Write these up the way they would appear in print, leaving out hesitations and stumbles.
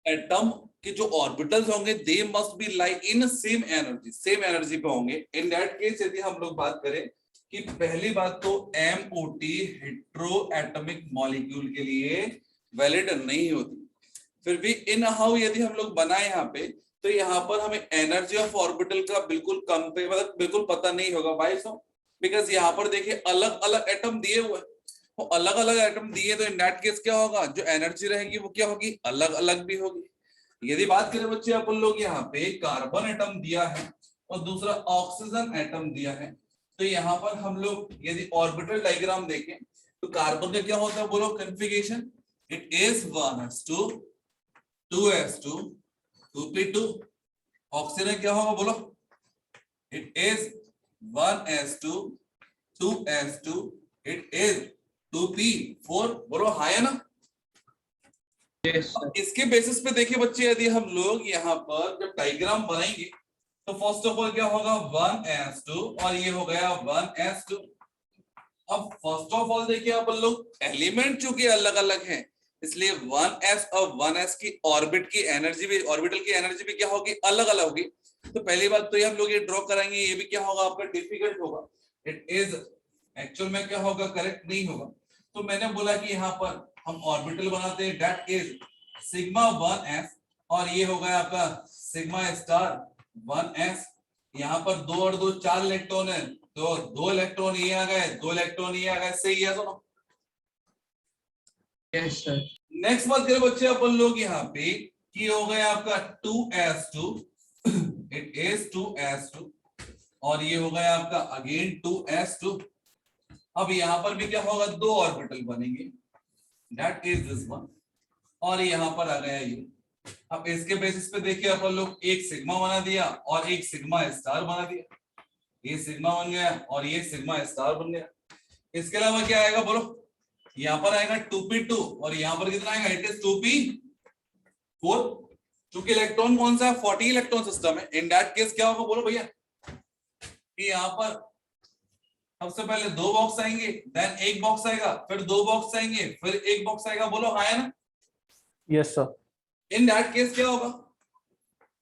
Atom के जो orbitals होंगे they must be like in same energy पे होंगे। इन दैट केस यदि हम लोग बात करें कि पहली बात तो MOT हेट्रो एटॉमिक मॉलिक्यूल के लिए वैलिड नहीं होती। फिर भी इन हाउ यदि हम लोग बनाए यहाँ पे, तो यहाँ पर हमें एनर्जी ऑफ ऑर्बिटल का बिल्कुल मतलब बिल्कुल पता नहीं होगा। भाई सो बिकॉज यहाँ पर देखिए अलग अलग एटम दिए हुए, वो अलग अलग एटम दिए, तो इन दैट केस क्या होगा, जो एनर्जी रहेगी वो क्या होगी, अलग अलग भी होगी। यदि बात करें बच्चे अपन लोग यहाँ पे कार्बन एटम दिया है और दूसरा ऑक्सीजन एटम दिया है, तो यहाँ पर हम लोग यदि ऑर्बिटल डायग्राम देखें तो कार्बन का क्या होता है बोलो configuration, it is 1s2 2s2 2p2। Oxygen क्या होगा बोलो, it is 1s2 2s2 it is 2p4। बोलो हाँ है ना। इसके बेसिस पे देखिए बच्चे, यदि हम लोग यहाँ पर जब डायग्राम बनाएंगे तो फर्स्ट ऑफ ऑल क्या होगा 1s2 और ये हो गया 1s2। अब फर्स्ट ऑफ ऑल देखिए अपन लोग एलिमेंट चूंकि अलग अलग हैं, इसलिए 1s और 1s की ऑर्बिटल की एनर्जी भी क्या होगी, अलग अलग होगी। तो पहली बात तो ये हम लोग ये ड्रॉ कराएंगे, ये भी क्या होगा आपका डिफिकल्ट होगा, इट इज एक्चुअल में क्या होगा, करेक्ट नहीं होगा। तो मैंने बोला कि यहाँ पर हम ऑर्बिटल बनाते हैं, दैट इज सिग्मा 1s और ये हो गया आपका सिग्मा स्टार 1s। यहाँ पर 2 और 2 4 इलेक्ट्रॉन है, तो 2 इलेक्ट्रॉन ये आ गए, 2 इलेक्ट्रॉन ये आ गए, सही है सुनो। Yes sir. नेक्स्ट बात करें बच्चे अपन लोग यहाँ पे कि हो गया आपका 2s2 इट इज 2s2 और ये हो गया आपका अगेन 2s2। अब यहाँ पर भी क्या होगा, 2 ऑर्बिटल बनेंगे, दैट इज दिस वन और यहाँ पर आ गया ये। अब इसके बेसिस पे देखिए अपन लोग एक सिग्मा बना दिया और एक सिग्मा स्टार बना दिया, ये सिग्मा बन गया और ये सिग्मा स्टार बन गया। इसके अलावा क्या आएगा बोलो, यहाँ पर आएगा 2p2 और यहाँ पर कितना आएगा, इट इज 2p4। चूंकि इलेक्ट्रॉन कौन सा है, 40 इलेक्ट्रॉन सिस्टम है, इन दैट केस क्या होगा बोलो भैया, कि यहाँ पर सबसे पहले 2 बॉक्स आएंगे, देन एक बॉक्स आएगा, फिर 2 बॉक्स आएंगे, फिर एक बॉक्स आएगा। बोलो हाँ है ना। Yes sir. In that case क्या होगा,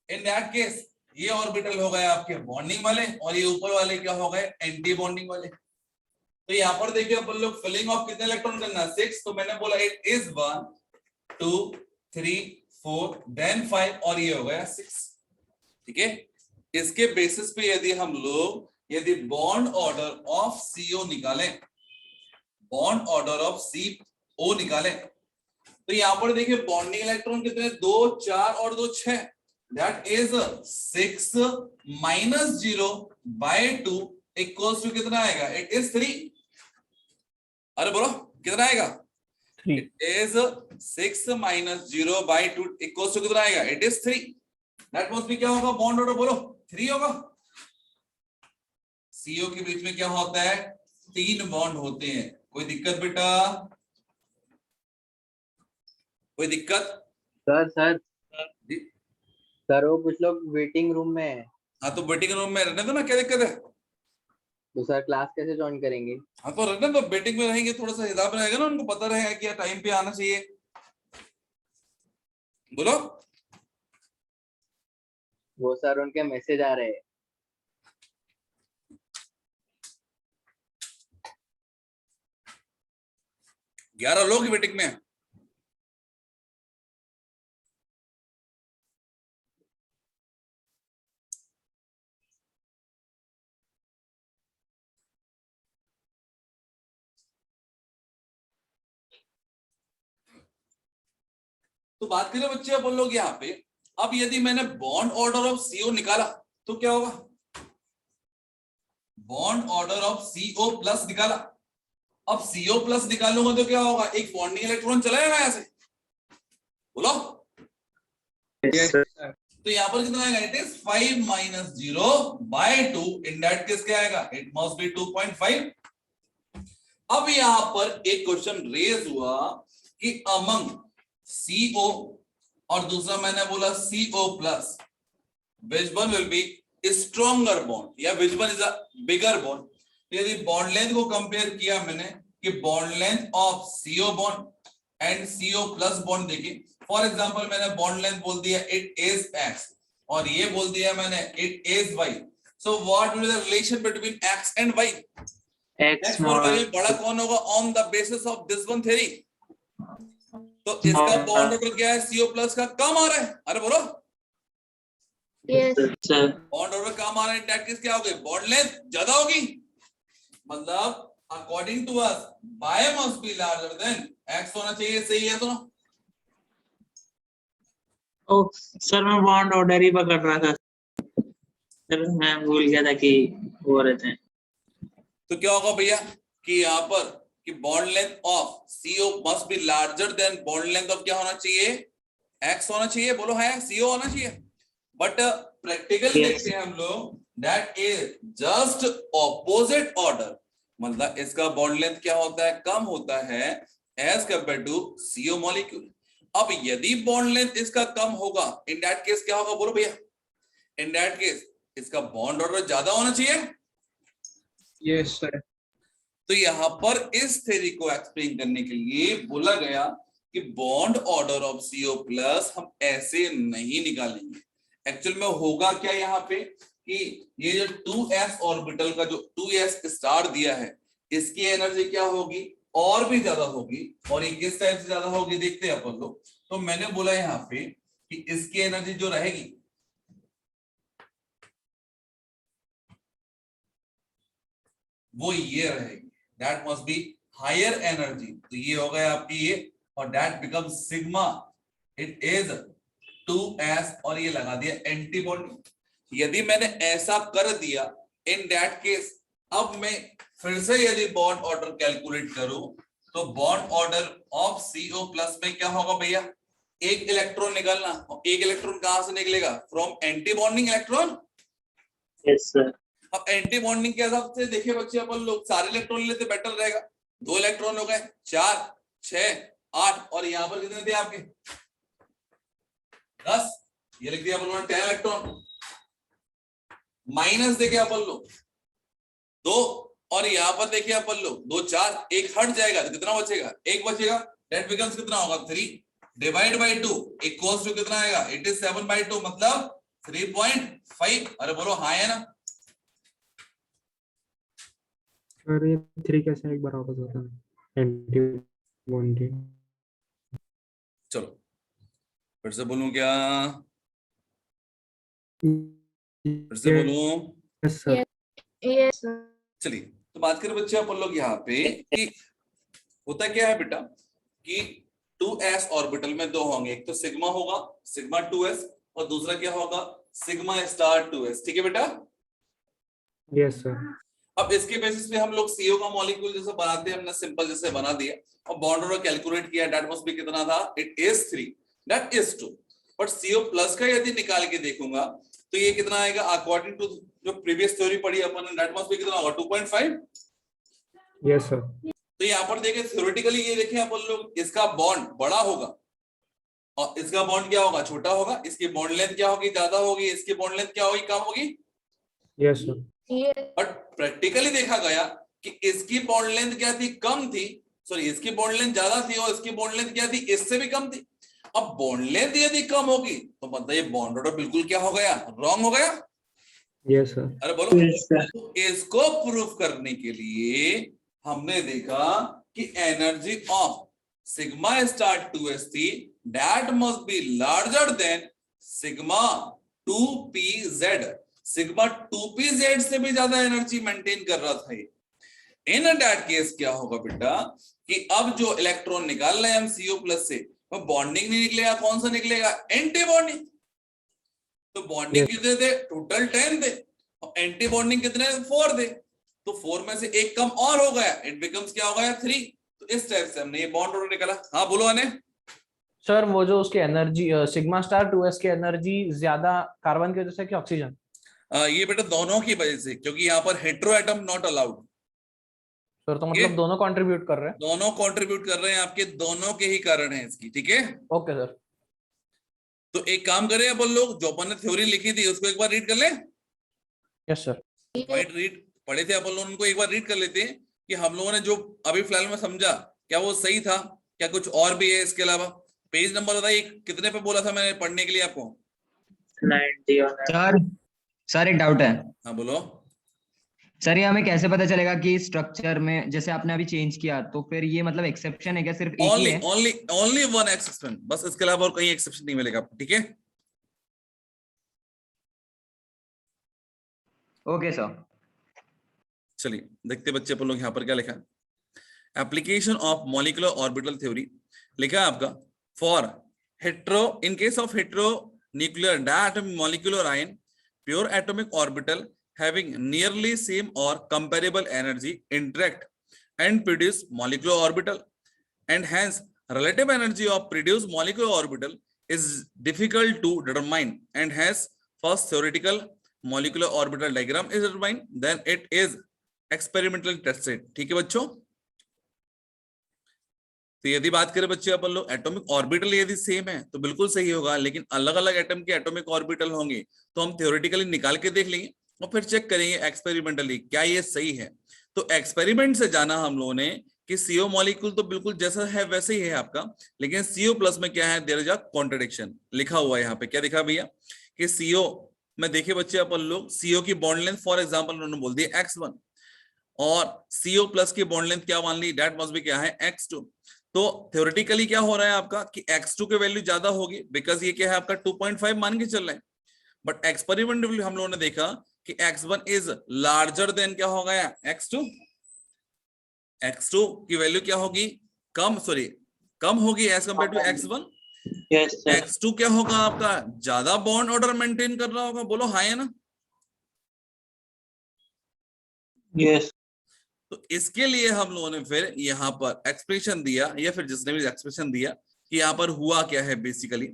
इन दैट केस ये ऑर्बिटल हो गए आपके बॉन्डिंग वाले और ये ऊपर वाले क्या हो गए, एंटी बॉन्डिंग वाले। तो यहाँ पर देखिए अपन लोग फिलिंग ऑफ कितने इलेक्ट्रॉन करना है, 6। तो मैंने बोला इट इज 1 2 3 4 देन 5 और ये हो गया 6। ठीक है, इसके बेसिस पे यदि हम लोग यदि बॉन्ड ऑर्डर ऑफ CO निकालें, बॉन्ड ऑर्डर ऑफ CO निकालें, तो यहाँ पर देखिए बॉन्डिंग इलेक्ट्रॉन कितने, 2 4 और 2 6, that is 6 minus 0 by 2 equals to कितना आएगा, इट इज 3। अरे बोलो कितना आएगा, 3। It is 6 minus 0 by 2 equals to कितना आएगा, it is 3। That must be क्या होगा, बॉन्ड ऑर्डर बोलो 3 होगा। CO के बीच में क्या होता है, 3 बॉन्ड होते हैं। कोई दिक्कत बेटा, कोई दिक्कत? सर वो कुछ लोग वेटिंग रूम में है। हाँ तो वेटिंग रूम में रहने दो ना, क्या दिक्कत है। तो सर क्लास कैसे ज्वाइन करेंगे? हाँ तो रहने दो, वेटिंग में रहेंगे, थोड़ा सा हिसाब रहेगा ना, उनको पता रहेगा कि टाइम पे आना चाहिए। बोलो। वो सर उनके मैसेज आ रहे हैं। 11 लोग वेटिंग में। तो बात करें बच्चे अपन लोग यहाँ पे, अब यदि मैंने बॉन्ड ऑर्डर ऑफ CO निकाला तो क्या होगा, bond order of CO plus निकाला। अब CO प्लस निकालूंगा तो क्या होगा, एक बॉन्डिंग इलेक्ट्रॉन चलाएगा यहाँ से, बोलो। तो यहाँ पर कितना आएगा, it is 5 minus 0 by 2, in that case क्या आएगा, इट मस्ट बी 2.5। अब यहाँ पर एक क्वेश्चन रेज हुआ कि अमंग CO और दूसरा मैंने बोला CO plus, which one will be stronger bond या which one is a bigger bond। तो यदि बॉन्ड लेंथ को कंपेयर किया मैंने कि bond length of CO bond and CO plus bond देखिए, फॉर एग्जांपल मैंने बॉन्ड लेंथ बोल दिया इट इज x और ये बोल दिया मैंने it is y, so what will the relation between x and y? X x और y mod बड़ा कौन होगा on the basis of this one theory? तो इसका बॉन्ड ऑर्डर क्या है CO प्लस का, कम आ रहा है, अरे बोलो Yes. sir. बॉन्ड ऑर्डर कम आ रहा है, दैट केस क्या होगी, बॉन्ड लेंथ ज्यादा होगी, मतलब according to us y must be larger than x होना चाहिए, सही है? सुनो ओ सर मैं बॉन्ड ऑर्डर ही पकड़ रहा था सर, मैं भूल गया था कि वो रहते हैं। तो क्या होगा भैया कि यहाँ पर कि bond length of CO must be larger then bond length of क्या होना चाहिए, x होना चाहिए, बोलो है CO होना चाहिए, बट प्रैक्टिकल Yes. देखते हैं हम लोग that is just opposite order, मतलब इसका बॉन्ड लेंथ क्या होता है, कम होता है as compare to CO molecule. अब यदि बॉन्ड लेंथ इसका कम होगा, इन दैट केस क्या होगा, बोलो भैया, इन दैट केस इसका बॉन्ड ऑर्डर ज्यादा होना चाहिए। Yes, sir. तो यहां पर इस थ्योरी को एक्सप्लेन करने के लिए बोला गया कि bond order of CO plus हम ऐसे नहीं निकालेंगे। एक्चुअल में होगा क्या यहाँ पे कि ये जो 2s ऑर्बिटल का जो 2s स्टार दिया है, इसकी एनर्जी क्या होगी, और भी ज्यादा होगी, और ये किस टाइप से ज्यादा होगी देखते हैं अपन लोग। तो मैंने बोला यहाँ पे कि इसकी एनर्जी जो रहेगी वो ये रहेगी, that must be higher energy, तो ये हो गया आपकी ये, और that become sigma, it is 2s और ये लगा दिया एंटीबॉडी। यदि मैंने ऐसा कर दिया इन दैट केस, अब मैं फिर से यदि बॉन्ड ऑर्डर कैलकुलेट करूं तो bond order of CO plus में क्या होगा भैया, एक इलेक्ट्रॉन निकलना, और एक इलेक्ट्रॉन कहां से निकलेगा, from anti bonding electron. Yes sir. अब एंटी बॉन्डिंग के हिसाब से देखिए बच्चे, अपन लोग सारे इलेक्ट्रॉन लेते बेटर रहेगा, 2 इलेक्ट्रॉन हो गए, 4 6 8 और यहां पर कितने थे आपके 10, ये लिख दिया अपन लोगों ने 10 इलेक्ट्रॉन, माइनस देखिए अपन लोग 2, और यहां पर देखिए अपन लोग 2 4 1 हट जाएगा तो कितना बचेगा, 1 बचेगा, दैट बिकम्स कितना होगा 3 डिवाइड बाय 2 इक्वल्स टू कितना आएगा, 87/2 मतलब 3.5। अरे बोलो हाँ है ना। सर ये 3 कैसे एक बार वापस होता है एंटी बॉन्डिंग? चलो फिर से बोलूं क्या, फिर से बोलूं, यस सर। Yes, sir. चलिए तो बात करें बच्चे अपन लोग यहाँ पे कि होता क्या है बेटा कि 2s ऑर्बिटल में 2 होंगे, एक तो सिग्मा होगा सिग्मा 2s और दूसरा क्या होगा सिग्मा स्टार 2s, ठीक है बेटा। Yes sir. अब इसके बेसिस पे हम लोग CO का मॉलिक्यूल जैसे बनाते हैं, हमने सिंपल जैसे बना दिया और बॉन्ड ऑर्डर कैलकुलेट किया, दैट मस्ट बी कितना था, it is 3 that is 2, but CO plus का यदि निकाल के देखूंगा तो ये कितना आएगा, अकॉर्डिंग टू जो प्रीवियस थ्योरी पढ़ी अपन ने, दैट मस्ट बी कितना होगा 2.5। Yes sir. तो यहाँ पर देखें थ्योरेटिकली, ये देखें अपन लोग, इसका बॉन्ड बड़ा होगा और इसका बॉन्ड क्या होगा, छोटा होगा, इसकी बॉन्ड लेंथ क्या होगी, ज्यादा होगी, इसकी बॉन्ड लेंथ क्या होगी, कम होगी। Yes sir. Yes. But practically देखा गया कि इसकी बॉन्ड लेंथ क्या थी, कम थी, सॉरी इसकी बॉन्ड लेंथ ज्यादा थी और इसकी बॉन्ड लेंथ क्या थी, इससे भी कम थी। अब बॉन्ड लेंथ यदि कम होगी तो मतलब ये बॉन्ड ऑर्डर बिल्कुल क्या हो गया, रॉन्ग हो गया। Yes sir. अरे बोलो, यस सर। इसको प्रूफ करने के लिए हमने देखा कि energy of sigma star 2s थी, that must be larger then sigma 2pz, sigma 2pz से भी ज्यादा एनर्जी मेंटेन कर रहा था ये। इन दैट केस क्या होगा बेटा कि अब जो इलेक्ट्रॉन निकाल रहे हैं हम CO प्लस से, वो बॉन्डिंग नहीं निकलेगा, कौन सा निकलेगा, एंटी बॉन्डिंग। तो बॉन्डिंग कितने थे, टोटल 10 थे, और एंटी बॉन्डिंग कितने, 4 थे, तो 4 में से एक कम और हो गया, इट बिकम्स क्या हो गया 3। तो इस टाइप से हमने ये बॉन्ड ऑर्डर निकाला। हाँ बोलो अने। सर वो जो उसकी एनर्जी सिग्मा स्टार 2s की एनर्जी ज्यादा कार्बन की वजह से कि ऑक्सीजन? ये बेटा दोनों की वजह से, क्योंकि यहाँ पर hetero atom not allowed. Sir तो मतलब दोनों कंट्रीब्यूट कर रहे हैं? दोनों कंट्रीब्यूट कर रहे हैं, आपके दोनों के ही कारण है इसकी, ठीक है। Okay sir. तो एक काम करें अपन लोग, जो अपन ने थ्योरी लिखी थी उसको एक बार रीड कर ले। Yes sir. पॉइंट रीड पढ़े थे अपन लोग, उनको एक बार रीड कर लेते हैं कि हम लोगों ने जो अभी फिलहाल में समझा क्या वो सही था क्या कुछ और भी है इसके अलावा? पेज नंबर बताइए, कितने पे बोला था मैंने पढ़ने के लिए आपको? 90 और सर सर एक डाउट है हाँ बोलो। सर, ये हमें कैसे पता चलेगा कि स्ट्रक्चर में जैसे आपने अभी चेंज किया तो फिर ये मतलब एक्सेप्शन है क्या, सिर्फ एक ही ओनली है? ओनली ओनली वन एक्सेप्शन, बस इसके अलावा और कहीं एक्सेप्शन नहीं मिलेगा आपको, ठीक है? Okay sir. चलिए देखते बच्चे अपन लोग यहाँ पर क्या लिखा है। Application of molecular orbital theory लिखा है आपका, for hetero in case of hetero nuclear diatomic molecular ion pure atomic orbital having nearly same or comparable energy interact and produce molecular orbital, and hence relative energy of produced molecular orbital is difficult to determine, and hence first theoretical molecular orbital diagram is determined, then it is experimentally tested। ठीक है बच्चों, तो यदि बात करें बच्चे अपन लोग atomic orbital यदि सेम है तो बिल्कुल सही होगा, लेकिन अलग अलग एटम के एटॉमिक ऑर्बिटल होंगे तो हम थ्योरेटिकली निकाल के देख लेंगे और फिर चेक करेंगे एक्सपेरिमेंटली क्या ये सही है। तो एक्सपेरिमेंट से जाना हम लोगों ने कि सीओ मॉलिक्यूल तो बिल्कुल जैसा है वैसे ही है आपका, लेकिन सीओ प्लस में क्या है, देयर इज अ कॉन्ट्रडिक्शन लिखा हुआ है यहाँ पे। क्या लिखा भैया कि सीओ में देखिए बच्चे अपन लोग सीओ की बॉन्ड लेंथ फॉर एग्जाम्पल उन्होंने बोल दिया x1 और सीओ प्लस की बॉन्ड लेंथ क्या मान ली, डेट मस्ट बी क्या है x2। तो थ्योरेटिकली क्या हो रहा है आपका कि x2 की वैल्यू ज्यादा होगी बिकॉज ये क्या है आपका 2.5 मान के चल रहे हैं, बट एक्सपेरिमेंटली हम लोगों ने देखा कि x1 इज लार्जर देन क्या हो गया x2। x2 की वैल्यू क्या होगी, कम होगी as compare to x1। Yes sir, x2 क्या होगा आपका, ज्यादा बॉन्ड ऑर्डर मेंटेन कर रहा होगा, बोलो हाँ है ना? यस तो इसके लिए हम लोगों ने फिर यहाँ पर एक्सप्रेशन दिया, या फिर जिसने भी एक्सप्रेशन दिया कि यहाँ पर हुआ क्या है बेसिकली।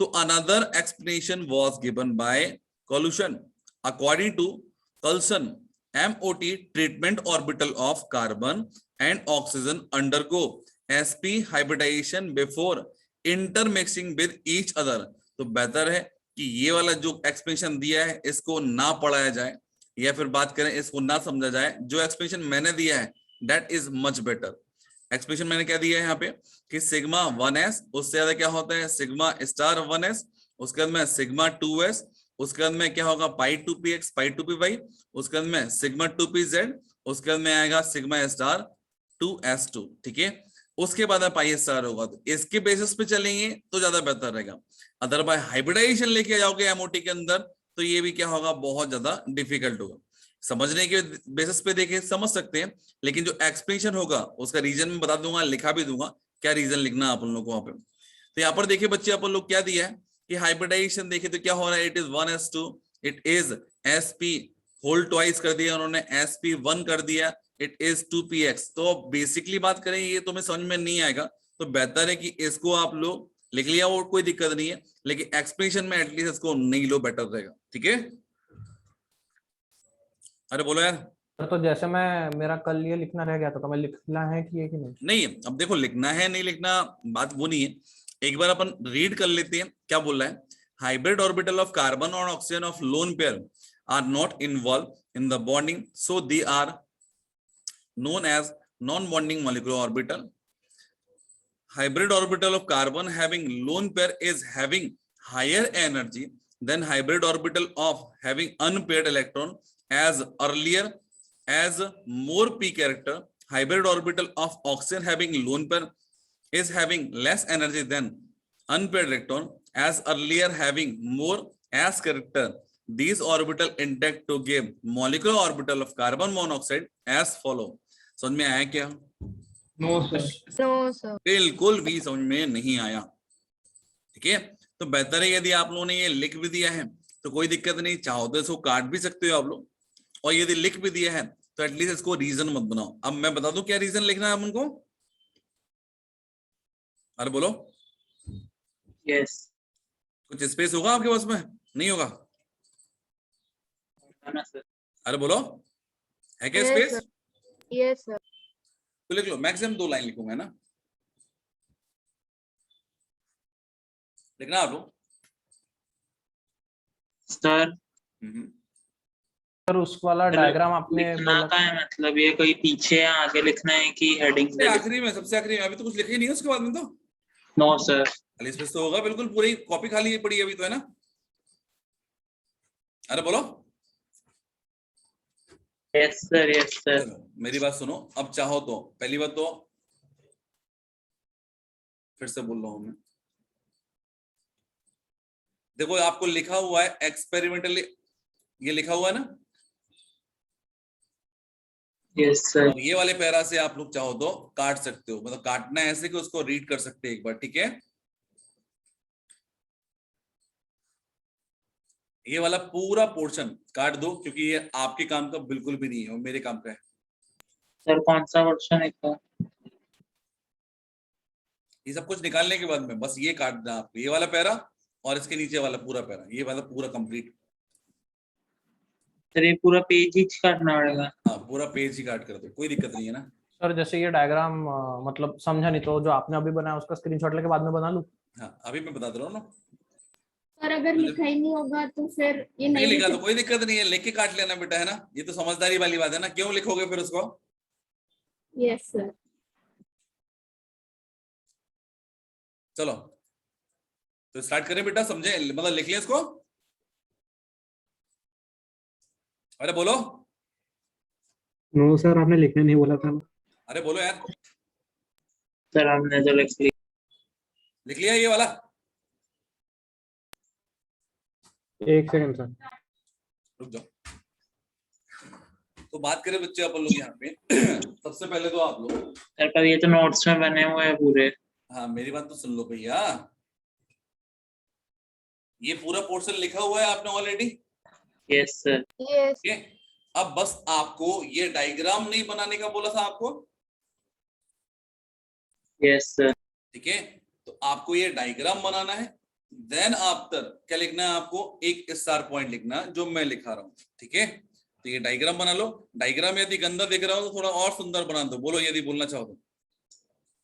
तो another explanation was given by Coulson according to Coulson MOT treatment orbital of carbon and oxygen undergo sp hybridization before intermixing with each other। तो बेहतर है कि ये वाला जो एक्सप्लेनेशन दिया है इसको ना पढ़ाया जाए, या फिर बात करें इसको ना समझा जाए। जो एक्सप्लेनेशन मैंने दिया है that is much better. Explanation मैंने क्या दिया है यहाँ पे कि सिग्मा 1s उससे ज्यादा क्या होता है सिग्मा स्टार 1s, उसके बाद में सिग्मा 2s, उसके बाद में क्या होगा पाई 2px पाई 2py, उसके बाद में सिग्मा 2pz, उसके बाद में आएगा सिग्मा स्टार 2s2। ठीक है, उसके बाद में पाई स्टार होगा। तो इसके बेसिस पे चलेंगे तो ज्यादा बेहतर रहेगा, अदरवाइज हाइब्रिडाइजेशन लेके जाओगे एमओटी के अंदर तो ये भी क्या होगा बहुत ज्यादा डिफिकल्ट होगा। समझने के बेसिस पे देखे समझ सकते हैं, लेकिन जो एक्सप्लेनेशन होगा उसका रीजन में बता दूंगा, लिखा भी दूंगा क्या रीजन लिखना है अपन लोग को वहां पे। तो यहाँ पर देखिए बच्चे अपन लोग क्या दिया है कि हाइब्रिडाइजेशन देखिए तो क्या हो रहा है, it is 1s2, it is sp whole twice कर दिया उन्होंने, sp1 कर दिया, इट इज 2px। तो बेसिकली बात करें ये तुम्हें समझ में नहीं आएगा तो बेहतर है कि इसको आप लोग लिख लिया और कोई दिक्कत नहीं है, लेकिन एक्सप्लेनेशन में एटलीस्ट इसको नहीं लो बेटर रहेगा। ठीक है, अरे बोलो यार। तो जैसे मैं मेरा कल ये लिखना रह गया तो मैं लिखना है कि ये कि नहीं? नहीं अब देखो लिखना है नहीं लिखना बात वो नहीं है, एक बार अपन रीड कर लेते हैं क्या बोल रहा है। हाइब्रिड ऑर्बिटल ऑफ कार्बन और oxygen of lone pair are not involve in the bonding, so they are known as non-bonding molecular orbital. Hybrid orbital of carbon having lone pair is having higher energy than hybrid orbital of having unpaired electron as earlier as more p character. Hybrid orbital of oxygen having lone pair is having less energy than unpaired electron as earlier having more s character. These orbital intact to give molecular orbital of carbon monoxide as follow। समझ में आया क्या? No sir. No, sir. बिल्कुल भी समझ में नहीं आया। ठीक है, तो बेहतर है यदि आप लोगों ने ये लिख भी दिया है तो कोई दिक्कत नहीं, चाहो तो इसको काट भी सकते हो आप लोग, और यदि लिख भी दिया है तो एटलीस्ट इसको रीजन मत बनाओ। अब मैं बता दूं क्या रीजन लिखना है आप उनको, अरे बोलो। यस कुछ स्पेस होगा आपके पास में, नहीं होगा? सर, अरे बोलो, है क्या Yes, space? sir. Yes, sir. तो लिख लो, मैक्सिमम 2 लाइन लिखूंगा ना, लिखना आप लोग। सर सर उस वाला मतलब डायग्राम आपने लिखना बोला का है, मतलब ये कोई पीछे या आगे लिखना है कि हेडिंग सबसे आखिरी में, सबसे आखिरी में। अभी तो कुछ लिखा ही नहीं है उसके बाद में तो। No sir. खाली स्पेस तो होगा, बिल्कुल पूरी कॉपी खाली पड़ी है अभी तो, है ना? अरे बोलो। Yes sir, yes sir. चलो मेरी बात सुनो, अब चाहो तो पहली बात तो फिर से बोल रहा हूं मैं, देखो आपको लिखा हुआ है एक्सपेरिमेंटली, ये लिखा हुआ है ना, यस सर। और ये वाले पैरा से आप लोग चाहो तो काट सकते हो, मतलब काटना है ऐसे कि उसको रीड कर सकते हैं एक बार, ठीक है? ये वाला पूरा पोर्शन काट दो, क्योंकि ये आपके काम का बिल्कुल भी नहीं है, वो मेरे काम का है। सर कौन सा वर्षन है का? ये सब कुछ निकालने के बाद में बस ये काटना है आपको, ये वाला पैरा और इसके नीचे वाला पूरा पैरा, ये वाला पूरा कंप्लीट। सर ये पूरा पेज ही काटना पड़ेगा? हाँ पूरा पेज ही काट कर दो, कोई दिक्कत नहीं है ना। सर जैसे ये डायग्राम मतलब समझा नहीं, तो जो आपने अभी बनाया उसका स्क्रीनशॉट लेके बाद में बना लूं? हाँ अभी मैं बता दे रहा हूँ ना। पर अगर लिखा ही नहीं होगा तो फिर ये नहीं नहीं लिखा तो लिख कोई दिक्कत नहीं है, लिख के काट लेना बेटा, है ना? ये तो समझदारी वाली बात है ना, क्यों लिखोगे फिर उसको? Yes sir. चलो तो स्टार्ट करें बेटा, समझे? मतलब लिख लिया इसको? अरे बोलो। नो सर, आपने लिखने नहीं बोला था ना। अरे बोलो यार। सर हमने तो लिख लिया। लिख लिया ये वाला? एक सेकंड सर। रुक जाओ। तो बात करें बच्चे अपन लोग यहाँ पे सबसे पहले तो आप लोग, सर पर ये तो नोट्स में बने हुए हैं पूरे। हाँ मेरी बात तो सुन लो भैया, ये पूरा पोर्शन लिखा हुआ है आपने ऑलरेडी, यस सर। यस। ठीक है? अब बस आपको ये डायग्राम नहीं बनाने का बोला था आपको, यस सर। ठीक है? तो आपको ये डायग्राम बनाना है, देन आफ्टर क्या लिखना है आपको? एक स्टार पॉइंट लिखना है, जो मैं लिखा रहा हूं, ठीक है? तो ये डायग्राम बना लो। डायग्राम यदि गंदा दिख रहा हो तो थोड़ा और सुंदर बना दो, बोलो यदि बोलना चाहो तो।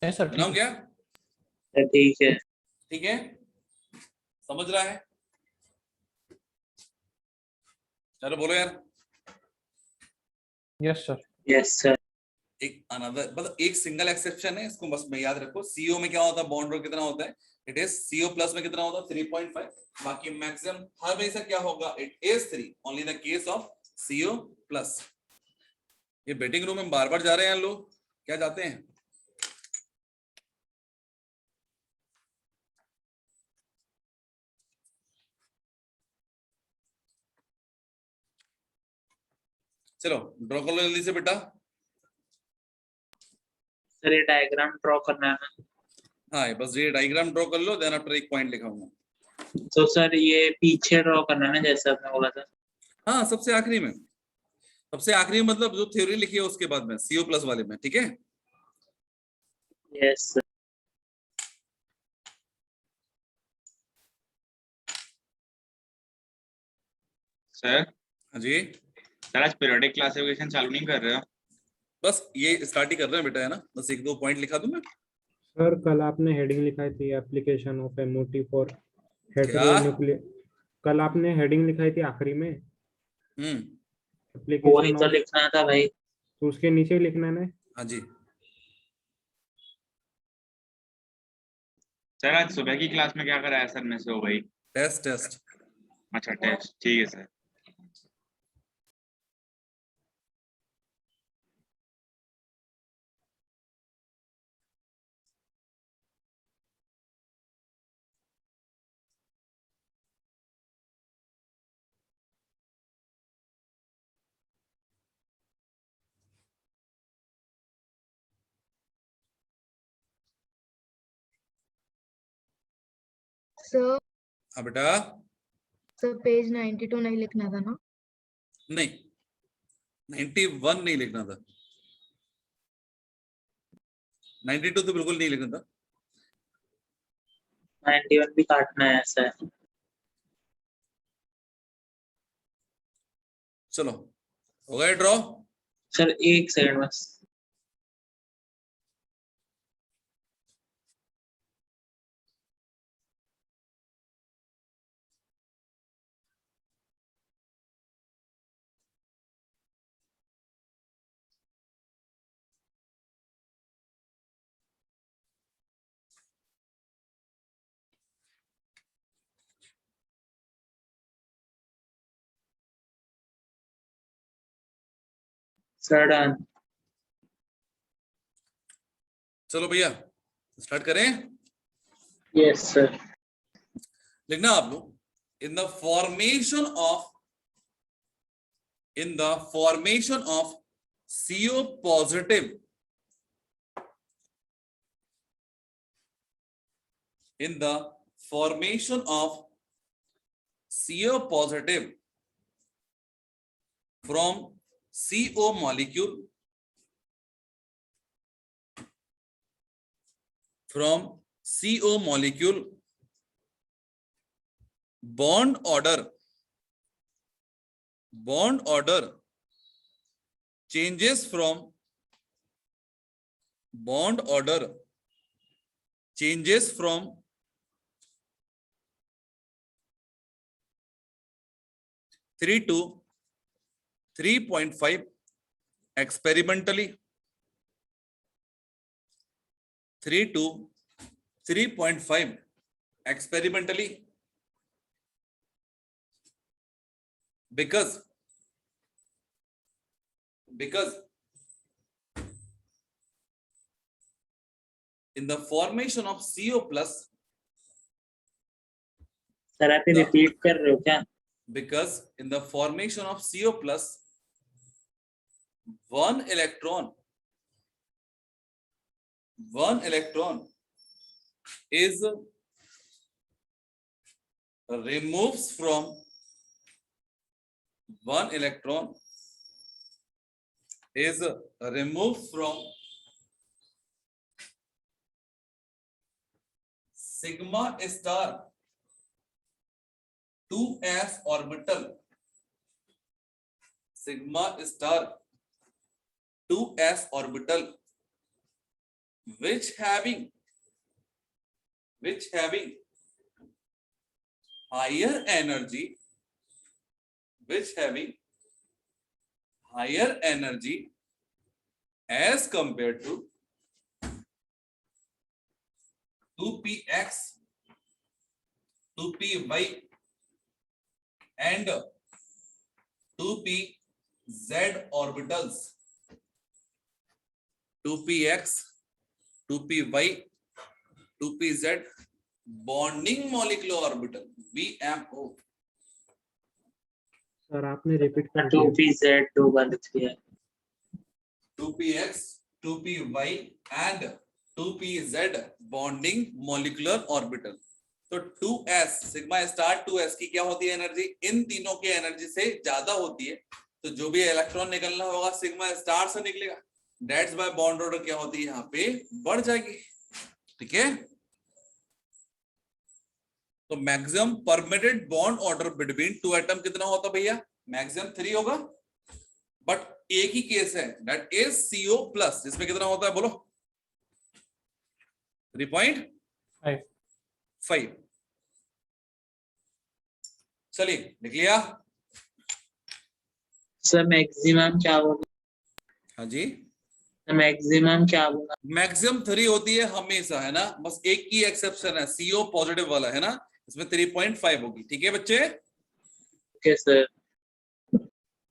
नहीं सर ठीक बनाऊं है। क्या? सर ठीक है। ठीक है, समझ रहा है? चलो बोलो यार। Yes sir. Yes sir. एक अनदर, मतलब एक सिंगल एक्सेप्शन है, इसको बस में याद रखो। सीओ में क्या होता है, बॉन्ड कितना होता है? इट इज सीओ प्लस में कितना होता है? 3.5। बाकी मैक्सिमम हमेशा क्या होगा? It is 3 only the case of CO plus. ये वेटिंग रूम में बार बार जा रहे हैं लोग, क्या जाते हैं? चलो ड्रॉ कर लो जल्दी से बेटा। सर ये डायग्राम ड्रॉ करना है ना? हाँ बस ये डायग्राम ड्रॉ कर लो, देन आफ्टर एक पॉइंट लिखाऊंगा। तो सर ये पीछे ड्रॉ करना है ना, जैसे आपने बोला था? हाँ सबसे आखिरी में, सबसे आखिरी में, मतलब जो थ्योरी लिखी है उसके बाद में, सीओ प्लस वाले में, ठीक है? Yes sir. सर हाँ जी। सर आज पीरियोडिक क्लासिफिकेशन चालू नहीं कर रहे हो? बस ये स्टार्ट ही कर रहे हैं बेटा, है ना? बस एक दो पॉइंट लिखा दूं मैं। सर कल आपने हेडिंग लिखाई थी, एप्लीकेशन ऑफ एमओटी फॉर क्या? हेटेरोन्यूक्लियर। कल आपने हेडिंग लिखाई थी आखिरी में, वही एप्लीकेशन तो ऑफ, लिखना था भाई। तो उसके नीचे ही लिखना है ना। हाँ जी। सर आज सुबह की क्लास में क्या कराया सर, में से हो गई? Test test. अच्छा टेस्ट, ठीक है सर। सर हाँ बेटा। सर पेज 92 नहीं लिखना था ना? नहीं 91 नहीं लिखना था, 92 तो बिल्कुल नहीं लिखना था। 91 भी काटना है ऐसा है? चलो हो गया ड्रॉ। सर एक सेकंड बस। Sir done. चलो भैया स्टार्ट करें। Yes sir. लिखना आप लोग, in the formation of CO positive, in the formation of CO positive from CO molecule, bond order changes from 3 to 3.5 experimentally, 3 to 3.5 experimentally, because in the formation of CO plus, sir आप repeat कर रहे हो क्या? because in the formation of CO plus, one electron is removes from sigma star 2s orbital, sigma star 2s orbital, which having higher energy, as compared to 2px, 2py and 2pz orbitals, 2px, 2py, 2pz bonding molecular orbital, BMO. Sir आपने repeat कर to दिया। P Z 213 है। 2px, 2py and 2pz bonding molecular orbital. तो 2s sigma star 2s की क्या होती है energy? इन तीनों की एनर्जी से ज्यादा होती है, तो जो भी इलेक्ट्रॉन निकलना होगा सिग्मा स्टार से निकलेगा, दैट्स बाय बॉन्ड ऑर्डर क्या होती है यहाँ पे बढ़ जाएगी। ठीक है, तो maximum permitted bond order between two atom कितना होता भैया? मैक्सिमम 3 होगा, बट एक ही केस है दैट इज CO प्लस, जिसमें कितना होता है बोलो? 3.5। चलिए लिख लिया। सर मैक्सिमम क्या होगा? हाँ जी, मैक्सिमम क्या होगा? मैक्सिमम 3 होती है हमेशा, है ना, बस एक ही एक्सेप्शन है CO पॉजिटिव वाला, है ना, इसमें 3.5 होगी। ठीक है बच्चे? Okay sir.